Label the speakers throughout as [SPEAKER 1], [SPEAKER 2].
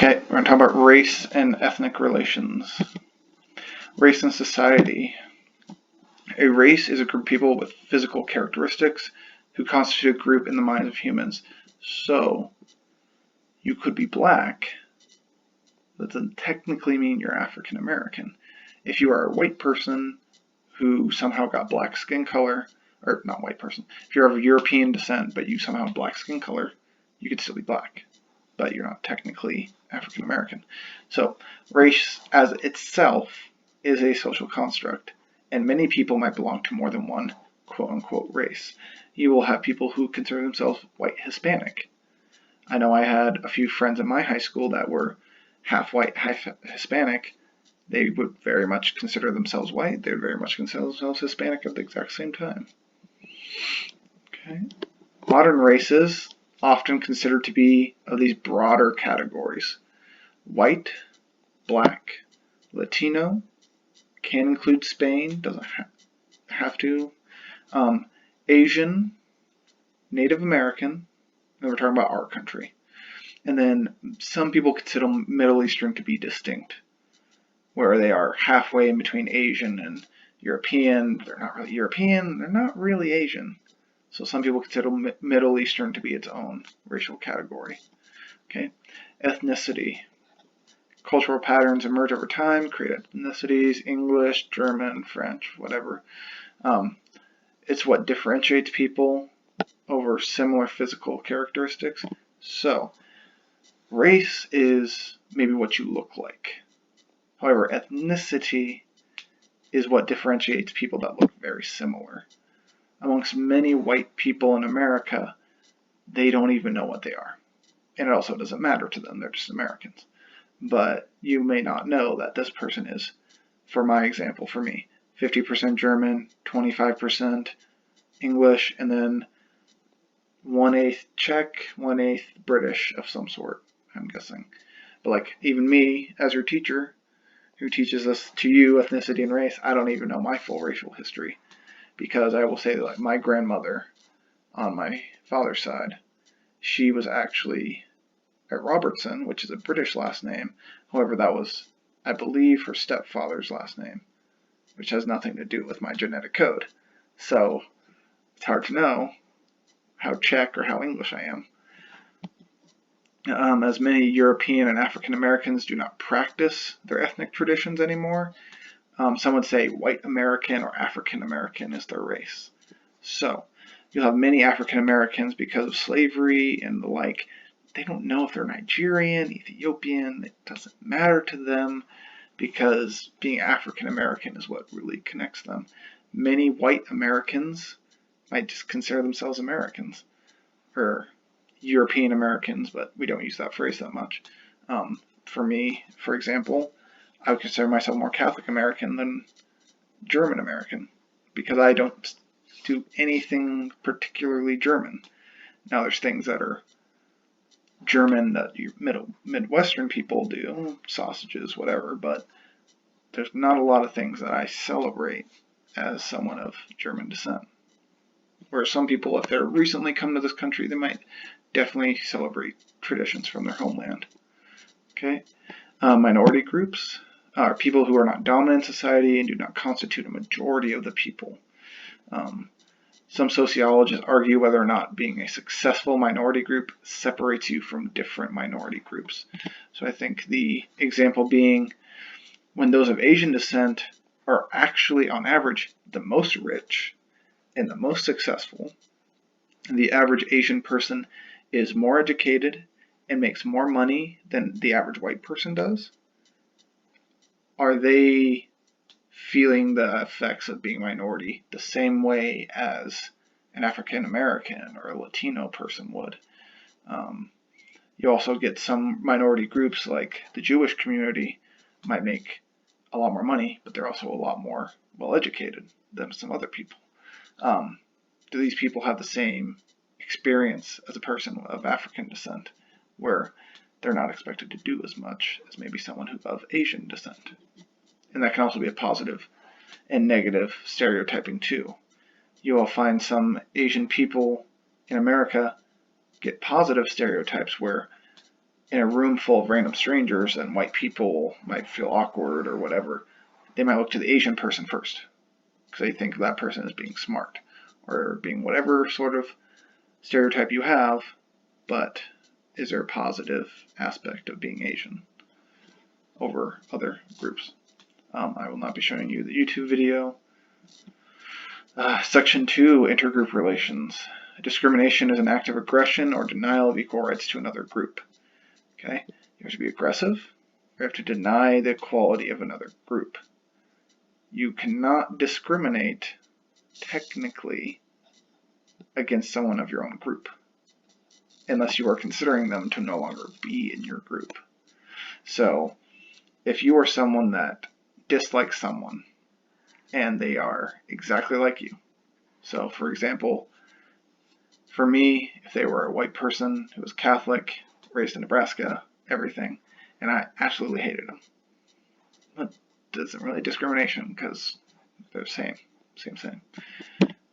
[SPEAKER 1] Okay, we're going to talk about race and ethnic relations. Race and society. A race is a group of people with physical characteristics who constitute a group in the minds of humans. So, you could be black, but that doesn't technically mean you're African American. If you are a white person who somehow got black skin color, or not white person, if you're of European descent but you somehow have black skin color, you could still be black, but you're not technically African American. So race as itself is a social construct, and many people might belong to more than one quote-unquote race. You will have people who consider themselves white Hispanic. I know I had a few friends in my high school that were half white, half Hispanic. They would very much consider themselves white. They would very much consider themselves Hispanic at the exact same time. Okay. Modern races often considered to be of these broader categories. White, black, Latino, can include Spain, doesn't have to, Asian, Native American, and we're talking about our country. And then some people consider Middle Eastern to be distinct, where they are halfway in between Asian and European. They're not really European, they're not really Asian. So some people consider Middle Eastern to be its own racial category. Okay, ethnicity. Cultural patterns emerge over time, create ethnicities, English, German, French, whatever. It's what differentiates people over similar physical characteristics. So, race is maybe what you look like. However, ethnicity is what differentiates people that look very similar. Amongst many white people in America, they don't even know what they are. And it also doesn't matter to them, they're just Americans. But you may not know that this person is, for my example, for me, 50% German, 25% English, and then 1/8 Czech, 1/8 British of some sort, I'm guessing. But like even me, as your teacher, who teaches us to you ethnicity and race, I don't even know my full racial history. Because I will say that like my grandmother on my father's side, she was actually at Robertson, which is a British last name. However, that was, I believe, her stepfather's last name, which has nothing to do with my genetic code. So it's hard to know how Czech or how English I am. As many European and African Americans do not practice their ethnic traditions anymore, some would say white American or African American is their race. So you'll have many African Americans because of slavery and the like. They don't know if they're Nigerian, Ethiopian. It doesn't matter to them because being African American is what really connects them. Many white Americans might just consider themselves Americans or European Americans, but we don't use that phrase that much. For me, for example, I would consider myself more Catholic American than German American because I don't do anything particularly German. Now there's things that are German that you Midwestern people do, sausages, whatever, but there's not a lot of things that I celebrate as someone of German descent. Whereas some people, if they're recently come to this country, they might definitely celebrate traditions from their homeland. Okay, minority groups are people who are not dominant in society and do not constitute a majority of the people. Some sociologists argue whether or not being a successful minority group separates you from different minority groups. So I think the example being when those of Asian descent are actually on average the most rich and the most successful, and the average Asian person is more educated and makes more money than the average white person does, are they feeling the effects of being a minority the same way as an African American or a Latino person would? You also get some minority groups like the Jewish community might make a lot more money, but they're also a lot more well educated than some other people. Do these people have the same experience as a person of African descent, where they're not expected to do as much as maybe someone of Asian descent? And that can also be a positive and negative stereotyping too. You will find some Asian people in America get positive stereotypes where in a room full of random strangers and white people might feel awkward or whatever, they might look to the Asian person first because they think that person is being smart or being whatever sort of stereotype you have, but is there a positive aspect of being Asian over other groups? I will not be showing you the YouTube video. Section 2, intergroup relations. Discrimination is an act of aggression or denial of equal rights to another group. Okay, you have to be aggressive. You have to deny the equality of another group. You cannot discriminate technically against someone of your own group unless you are considering them to no longer be in your group. So if you are someone that dislikes someone and they are exactly like you, so for example, for me, if they were a white person who was Catholic, raised in Nebraska, everything, and I absolutely hated them, that isn't really discrimination because they're the same.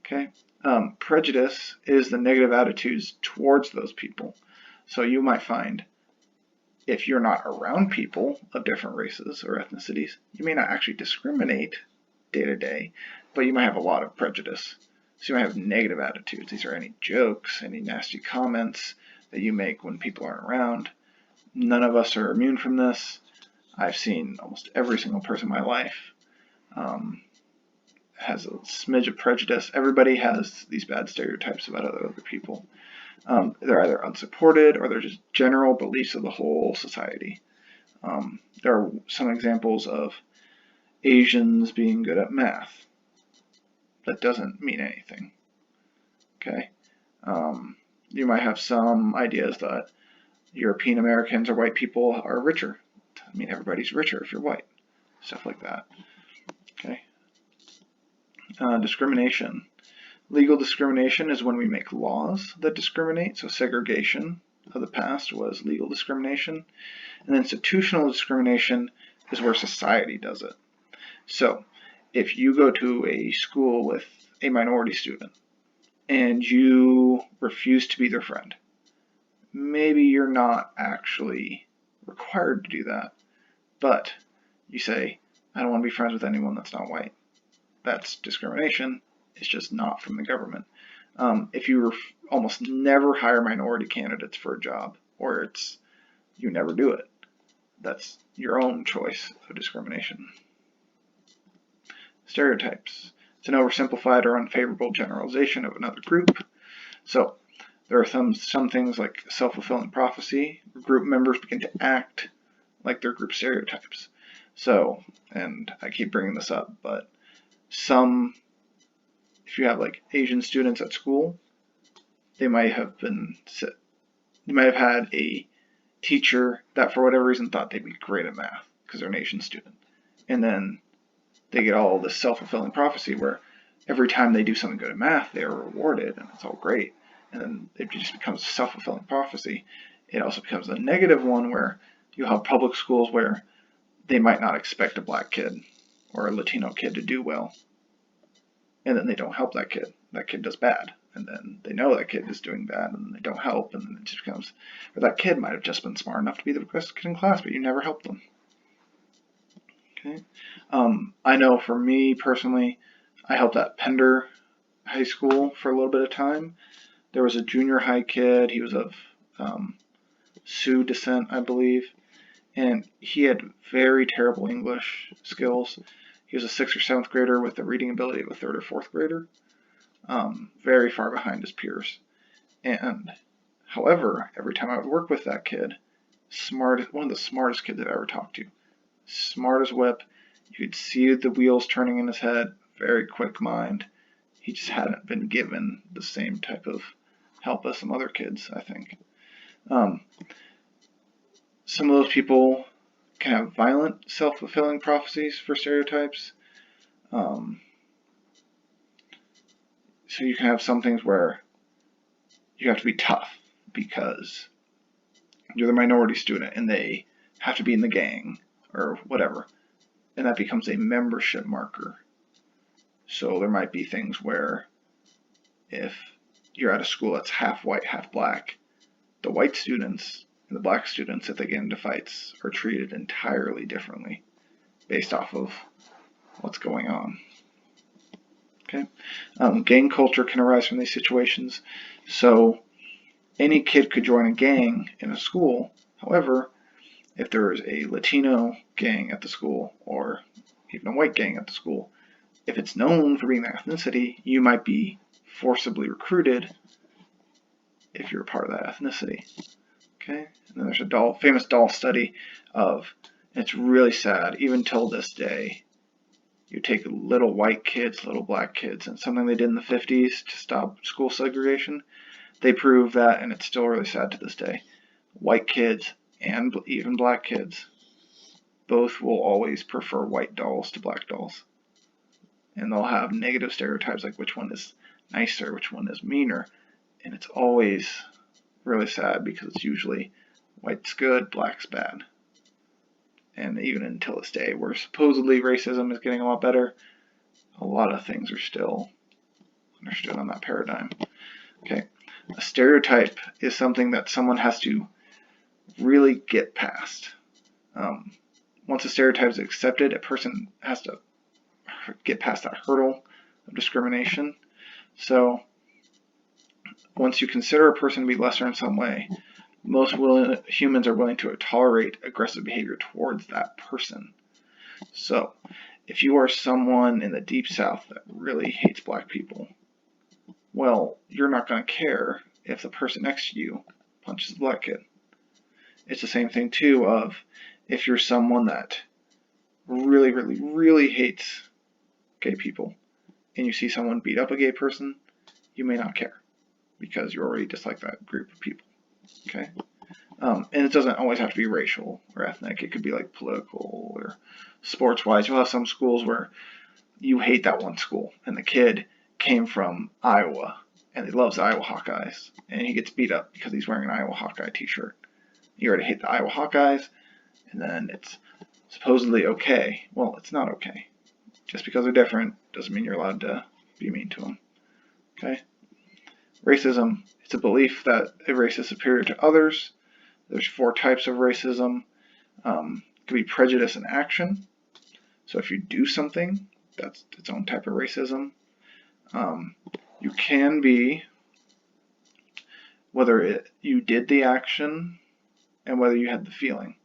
[SPEAKER 1] Okay. Prejudice is the negative attitudes towards those people. So you might find if you're not around people of different races or ethnicities, you may not actually discriminate day to day, but you might have a lot of prejudice. So you might have negative attitudes. These are any jokes, any nasty comments that you make when people aren't around. None of us are immune from this. I've seen almost every single person in my life has a smidge of prejudice. Everybody has these bad stereotypes about other people. They're either unsupported or they're just general beliefs of the whole society. There are some examples of Asians being good at math. That doesn't mean anything. Okay. You might have some ideas that European Americans or white people are richer. Doesn't mean everybody's richer if you're white. Stuff like that. Okay. Discrimination. Legal discrimination is when we make laws that discriminate. So segregation of the past was legal discrimination. And institutional discrimination is where society does it. So if you go to a school with a minority student and you refuse to be their friend, maybe you're not actually required to do that, but you say, I don't want to be friends with anyone that's not white. That's discrimination. It's just not from the government. If you almost never hire minority candidates for a job, or you never do it, that's your own choice of discrimination. Stereotypes. It's an oversimplified or unfavorable generalization of another group. So there are some things like self-fulfilling prophecy. Group members begin to act like their group stereotypes. So, and I keep bringing this up, but if you have like Asian students at school, they might have had a teacher that for whatever reason thought they'd be great at math because they're an Asian student. And then they get all this self-fulfilling prophecy where every time they do something good at math, they are rewarded and it's all great. And then it just becomes a self-fulfilling prophecy. It also becomes a negative one where you have public schools where they might not expect a black kid or a Latino kid to do well. And then they don't help that kid. That kid does bad. And then they know that kid is doing bad and they don't help. And then it just becomes, or that kid might have just been smart enough to be the best kid in class, but you never helped them. Okay. I know for me personally, I helped at Pender High School for a little bit of time. There was a junior high kid. He was of Sioux descent, I believe. And he had very terrible English skills. He was a 6th or 7th grader with the reading ability of a 3rd or 4th grader. Very far behind his peers. And however, every time I would work with that kid, one of the smartest kids I've ever talked to. Smart as whip. You could see the wheels turning in his head. Very quick mind. He just hadn't been given the same type of help as some other kids, I think. Some of those people can have violent self-fulfilling prophecies for stereotypes. So you can have some things where you have to be tough because you're the minority student and they have to be in the gang or whatever. And that becomes a membership marker. So there might be things where if you're at a school that's half white, half black, the white students And the black students, if they get into fights, are treated entirely differently based off of what's going on. Okay, gang culture can arise from these situations. So any kid could join a gang in a school. However, if there is a Latino gang at the school or even a white gang at the school, if it's known for being that ethnicity, you might be forcibly recruited if you're a part of that ethnicity. Okay, and then there's a famous doll study of, and it's really sad, even till this day, you take little white kids, little black kids, and something they did in the 50s to stop school segregation, they prove that, and it's still really sad to this day, white kids and even black kids both will always prefer white dolls to black dolls. And they'll have negative stereotypes like which one is nicer, which one is meaner. And it's always really sad because it's usually white's good, black's bad. And even until this day, where supposedly racism is getting a lot better, a lot of things are still understood on that paradigm. Okay, a stereotype is something that someone has to really get past. Once a stereotype is accepted, a person has to get past that hurdle of discrimination. So once you consider a person to be lesser in some way, most humans are willing to tolerate aggressive behavior towards that person. So if you are someone in the deep south that really hates black people, well, you're not going to care if the person next to you punches the black kid. It's the same thing too of if you're someone that really, really, really hates gay people and you see someone beat up a gay person, you may not care because you already dislike that group of people. Okay, and it doesn't always have to be racial or ethnic. It could be like political or sports-wise. You'll have some schools where you hate that one school and the kid came from Iowa and he loves the Iowa Hawkeyes and he gets beat up because he's wearing an Iowa Hawkeye t-shirt. You already hate the Iowa Hawkeyes, and then it's supposedly okay. Well, it's not okay. Just because they're different doesn't mean you're allowed to be mean to them. Okay? Racism, it's a belief that a race is superior to others. There's 4 types of racism. It could be prejudice in action. So if you do something, that's its own type of racism. You can be whether you did the action and whether you had the feeling.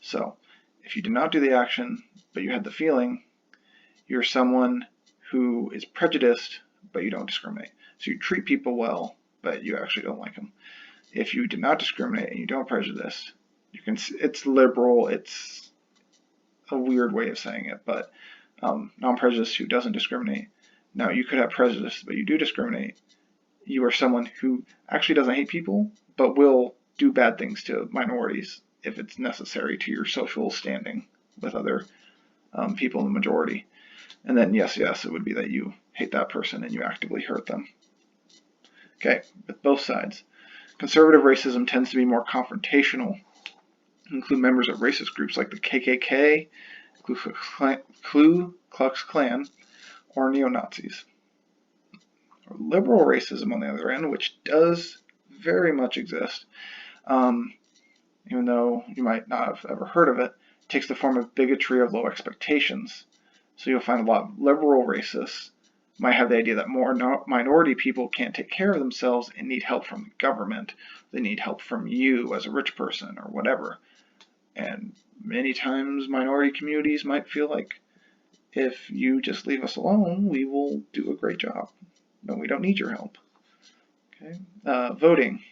[SPEAKER 1] So if you did not do the action, but you had the feeling, you're someone who is prejudiced, but you don't discriminate. So you treat people well, but you actually don't like them. If you did not discriminate and you don't prejudice, it's liberal, it's a weird way of saying it, but non-prejudiced who doesn't discriminate. Now, you could have prejudice, but you do discriminate. You are someone who actually doesn't hate people, but will do bad things to minorities if it's necessary to your social standing with other people in the majority. And then yes, it would be that you hate that person and you actively hurt them. Okay, with both sides. Conservative racism tends to be more confrontational, include members of racist groups like the KKK, Ku Klux Klan, or neo-Nazis. Liberal racism, on the other end, which does very much exist, even though you might not have ever heard of it, takes the form of bigotry or low expectations. So you'll find a lot of liberal racists might have the idea that more minority people can't take care of themselves and need help from the government. They need help from you as a rich person or whatever. And many times minority communities might feel like if you just leave us alone, we will do a great job. No, we don't need your help. Okay. Voting.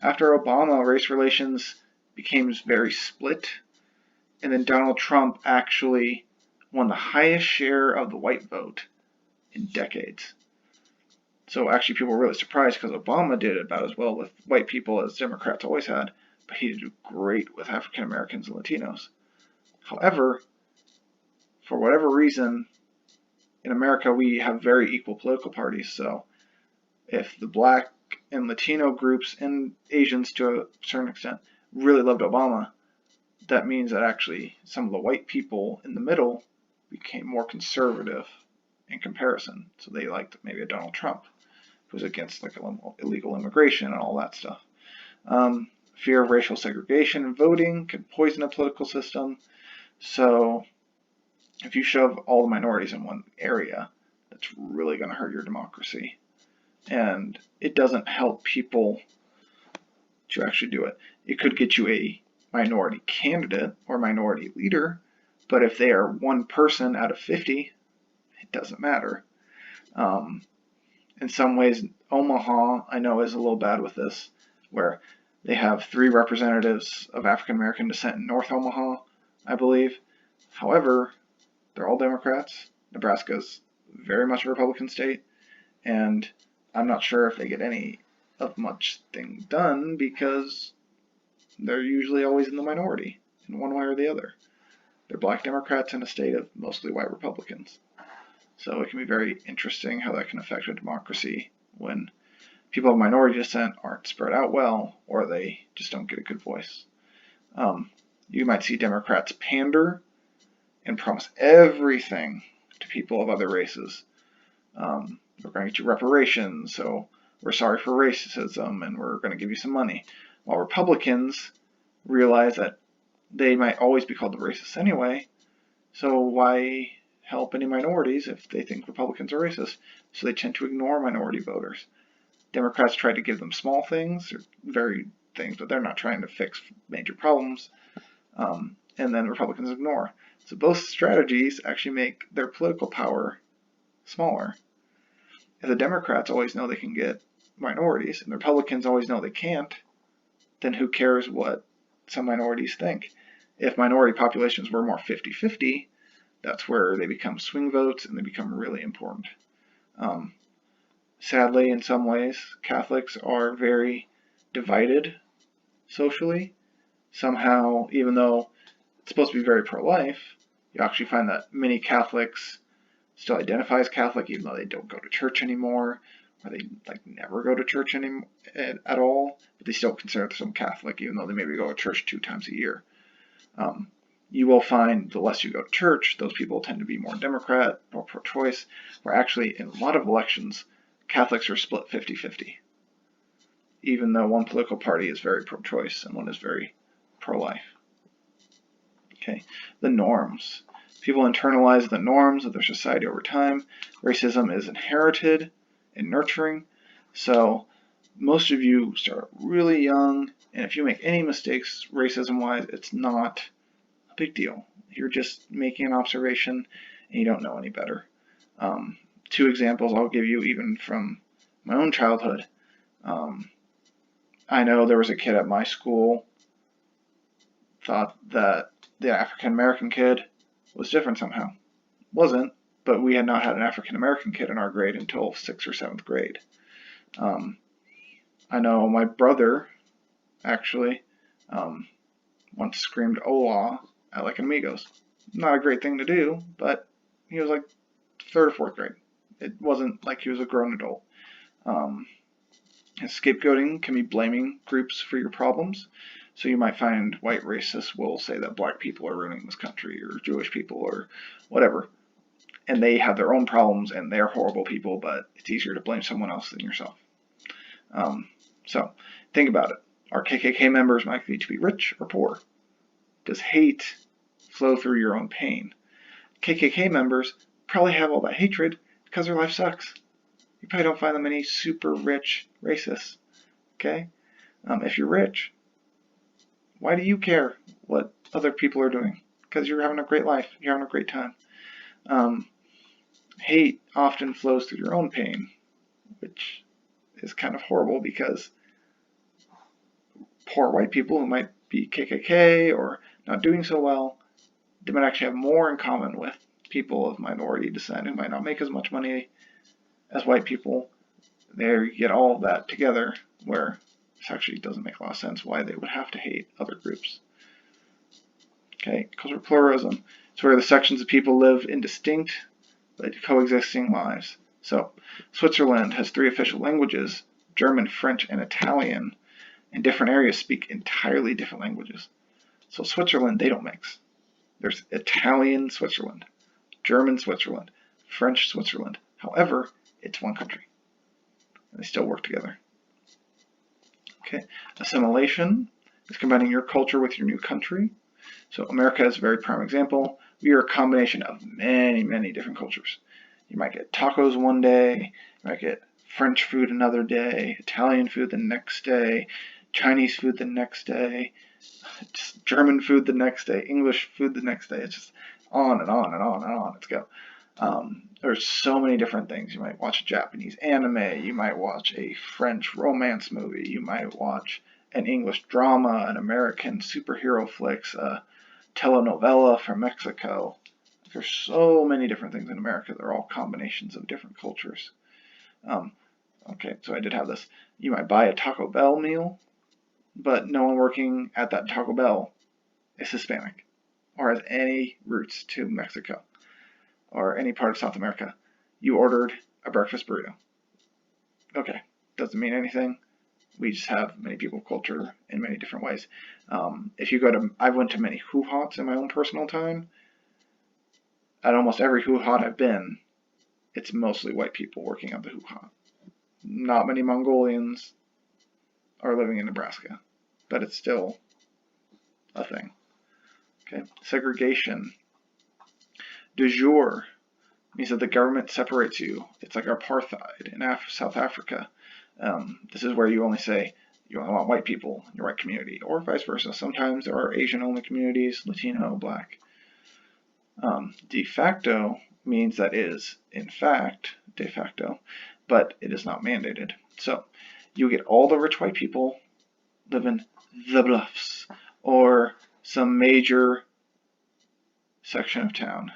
[SPEAKER 1] After Obama, race relations became very split, and then Donald Trump actually won the highest share of the white vote in decades. So actually people were really surprised because Obama did about as well with white people as Democrats always had, but he did great with African Americans and Latinos. However, for whatever reason, in America we have very equal political parties, so if the black and Latino groups and Asians to a certain extent really loved Obama, that means that actually some of the white people in the middle became more conservative in comparison. So they liked maybe a Donald Trump who was against like illegal immigration and all that stuff. Fear of racial segregation in voting can poison a political system. So if you shove all the minorities in one area, that's really going to hurt your democracy. And it doesn't help people to actually do it. It could get you a minority candidate or minority leader, but if they are one person out of 50, it doesn't matter. In some ways, Omaha, I know, is a little bad with this, where they have 3 representatives of African American descent in North Omaha, I believe. However, they're all Democrats. Nebraska's very much a Republican state, and I'm not sure if they get any of much thing done because they're usually always in the minority in one way or the other. They're black Democrats in a state of mostly white Republicans. So it can be very interesting how that can affect a democracy when people of minority descent aren't spread out well, or they just don't get a good voice. You might see Democrats pander and promise everything to people of other races. We're going to get you reparations, so we're sorry for racism, and we're going to give you some money. While Republicans realize that they might always be called the racists anyway, so why help any minorities if they think Republicans are racist? So they tend to ignore minority voters. Democrats try to give them small things, or very things, but they're not trying to fix major problems. And then Republicans ignore. So both strategies actually make their political power smaller. If the Democrats always know they can get minorities, and the Republicans always know they can't, then who cares what some minorities think? If minority populations were more 50-50, that's where they become swing votes and they become really important. Sadly, in some ways, Catholics are very divided socially. Somehow, even though it's supposed to be very pro-life, you actually find that many Catholics still identify as Catholic even though they don't go to church anymore, or they never go to church at all, but they still consider themselves Catholic even though they maybe go to church 2 times a year. You will find the less you go to church, those people tend to be more Democrat, more pro-choice, where actually in a lot of elections, Catholics are split 50-50, even though one political party is very pro-choice and one is very pro-life. Okay, the norms. People internalize the norms of their society over time. Racism is inherited and nurturing, so most of you start really young, and if you make any mistakes racism-wise, it's not a big deal. You're just making an observation and you don't know any better. 2 examples I'll give you even from my own childhood. I know there was a kid at my school thought that the African American kid was different somehow. Wasn't, but we had not had an African American kid in our grade until 6th or 7th grade. I know my brother actually once screamed "Hola" at like Amigos. Not a great thing to do, but he was like 3rd or 4th grade. It wasn't like he was a grown adult. Scapegoating can be blaming groups for your problems. So you might find white racists will say that black people are ruining this country, or Jewish people, or whatever. And they have their own problems and they're horrible people, but it's easier to blame someone else than yourself. So think about it. Are KKK members likely to be rich or poor? Does hate flow through your own pain? KKK members probably have all that hatred because their life sucks. You probably don't find them any super rich racists. Okay? If you're rich, why do you care what other people are doing? Because you're having a great life. You're having a great time. Hate often flows through your own pain, which is kind of horrible because poor white people who might be KKK or not doing so well, they might actually have more in common with people of minority descent who might not make as much money as white people. There you get all of that together, where this actually doesn't make a lot of sense why they would have to hate other groups. Okay, cultural pluralism. It's where the sections of people live in distinct but coexisting lives. So, Switzerland has 3 official languages, German, French, and Italian, and different areas speak entirely different languages. So Switzerland, they don't mix. There's Italian Switzerland, German Switzerland, French Switzerland. However, it's one country, and they still work together. Okay, assimilation It's combining your culture with your new country. So America is a very prime example. We are a combination of many, many different cultures. You might get tacos one day, you might get French food another day, Italian food the next day, Chinese food the next day, just German food the next day, English food the next day. It's just on and on and on and on. Let's go. There's so many different things. You might watch a Japanese anime, you might watch a French romance movie, you might watch an English drama, an American superhero flicks, a telenovela from Mexico. There's so many different things in America. They're all combinations of different cultures. Okay, so I did have this. You might buy a Taco Bell meal, but no one working at that Taco Bell is Hispanic or has any roots to Mexico or any part of South America. You ordered a breakfast burrito. Okay, doesn't mean anything. We just have many people of culture in many different ways. If you go to, I went to many hoo-hots in my own personal time. At almost every hoo-hot I've been, it's mostly white people working at the hoo-hot. Not many Mongolians are living in Nebraska, but it's still a thing. Okay, segregation. De jure means that the government separates you. It's like apartheid in South Africa. This is where you only say you only want white people in your white community, or vice versa. Sometimes there are Asian-only communities, Latino, Black. De facto means that it is, in fact, de facto, but it is not mandated. So you get all the rich white people live in the Bluffs or some major section of town.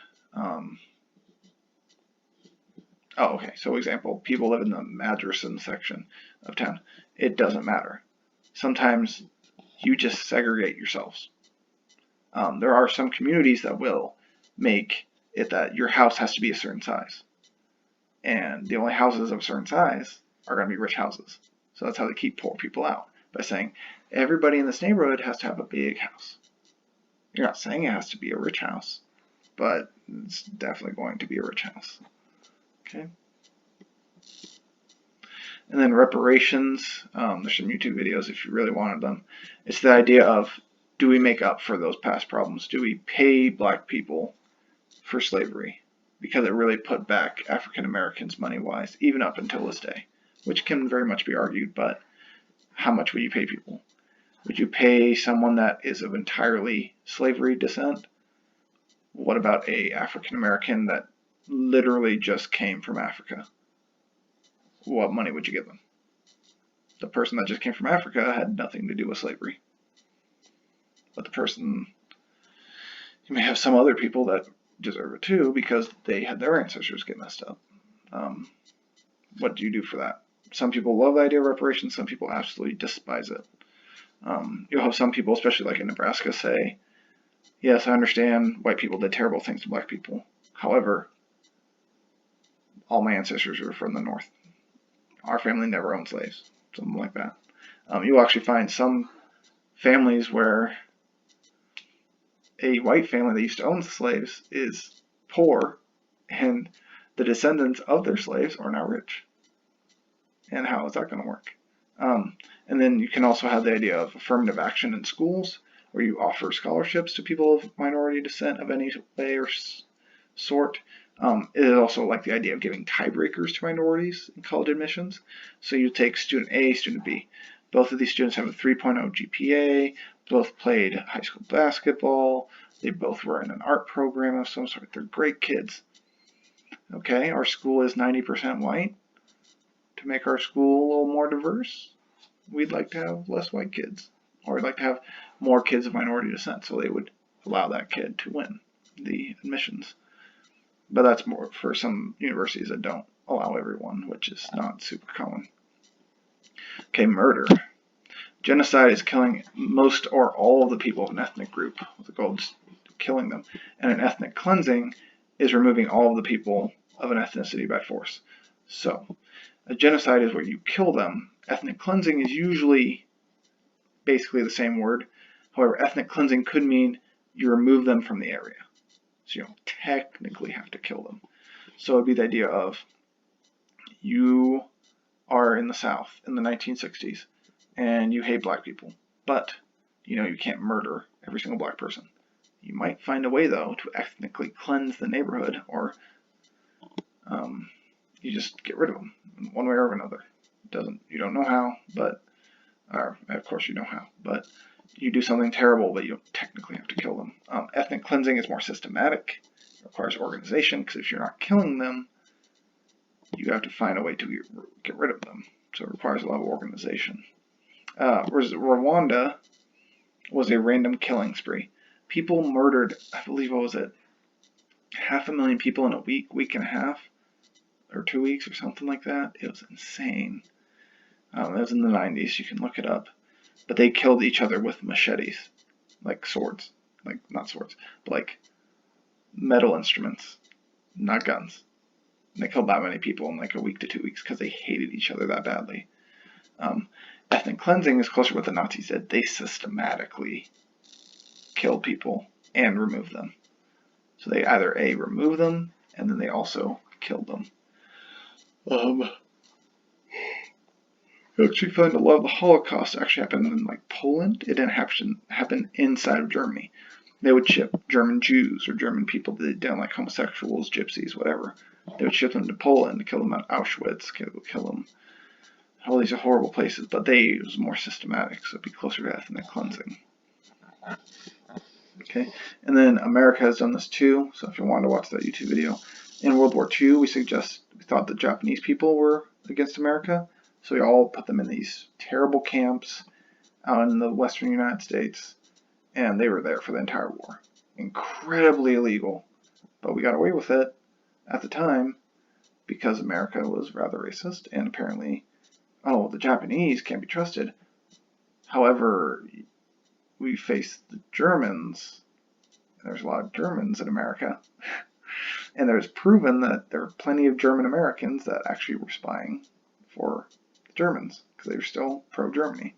[SPEAKER 1] Okay, so example, people live in the Madison section of town. It doesn't matter. Sometimes you just segregate yourselves. There are some communities that will make it that your house has to be a certain size. And the only houses of a certain size are going to be rich houses. So that's how they keep poor people out, by saying everybody in this neighborhood has to have a big house. You're not saying it has to be a rich house, but it's definitely going to be a rich house. Okay. And then reparations, there's some YouTube videos if you really wanted them. It's the idea of, do we make up for those past problems? Do we pay black people for slavery? Because it really put back African Americans money-wise, even up until this day, which can very much be argued, but how much would you pay people? Would you pay someone that is of entirely slavery descent? What about a African American that literally just came from Africa? What money would you give them? The person that just came from Africa had nothing to do with slavery. But the person, you may have some other people that deserve it too because they had their ancestors get messed up. What do you do for that? Some people love the idea of reparations, some people absolutely despise it. You'll have some people, especially like in Nebraska, say, yes, I understand white people did terrible things to black people. However, all my ancestors are from the North. Our family never owned slaves, something like that. You'll actually find some families where a white family that used to own slaves is poor, and the descendants of their slaves are now rich. And how is that going to work? And then you can also have the idea of affirmative action in schools, where you offer scholarships to people of minority descent of any way or sort. It is also like the idea of giving tiebreakers to minorities in college admissions. So you take student A, student B. Both of these students have a 3.0 GPA, both played high school basketball, they both were in an art program of some sort. They're great kids. Okay, our school is 90% white. To make our school a little more diverse, we'd like to have less white kids. Or we'd like to have more kids of minority descent, so they would allow that kid to win the admissions. But that's more for some universities that don't allow everyone, which is not super common. Okay, murder. Genocide is killing most or all of the people of an ethnic group with the goal of killing them. And an ethnic cleansing is removing all of the people of an ethnicity by force. So, a genocide is where you kill them. Ethnic cleansing is usually basically the same word. However, ethnic cleansing could mean you remove them from the area. So you don't technically have to kill them. So it would be the idea of, you are in the South in the 1960s and you hate black people, but you can't murder every single black person. You might find a way, though, to ethnically cleanse the neighborhood, or you just get rid of them in one way or another. You don't know how, but, or of course you know how, but you do something terrible, but you don't technically have to kill them. Ethnic cleansing is more systematic. It requires organization, because if you're not killing them, you have to find a way to get rid of them. So it requires a lot of organization. Rwanda was a random killing spree. People murdered, I believe, what was it, 500,000 people in a week and a half, or 2 weeks or something like that. It was insane. It was in the 90s. You can look it up. But they killed each other with machetes, like swords, like not swords, but like metal instruments, not guns. And they killed that many people in like a week to 2 weeks because they hated each other that badly. Ethnic cleansing is closer to what the Nazis did. They systematically killed people and removed them. So they either removed them, and then they also killed them. You actually find a lot of the Holocaust actually happened in like Poland. It didn't happen inside of Germany. They would ship German Jews or German people that they didn't like, homosexuals, gypsies, whatever. They would ship them to Poland to kill them at Auschwitz, kill them. All these are horrible places, but it was more systematic, so it'd be closer to ethnic cleansing. Okay, and then America has done this too, so if you want to watch that YouTube video. In World War II, we thought the Japanese people were against America, so we all put them in these terrible camps out in the western United States, and they were there for the entire war. Incredibly illegal, but we got away with it at the time because America was rather racist, and apparently, the Japanese can't be trusted. However, we face the Germans. There's a lot of Germans in America. And there's proven that there are plenty of German Americans that actually were spying for the Germans because they were still pro-Germany.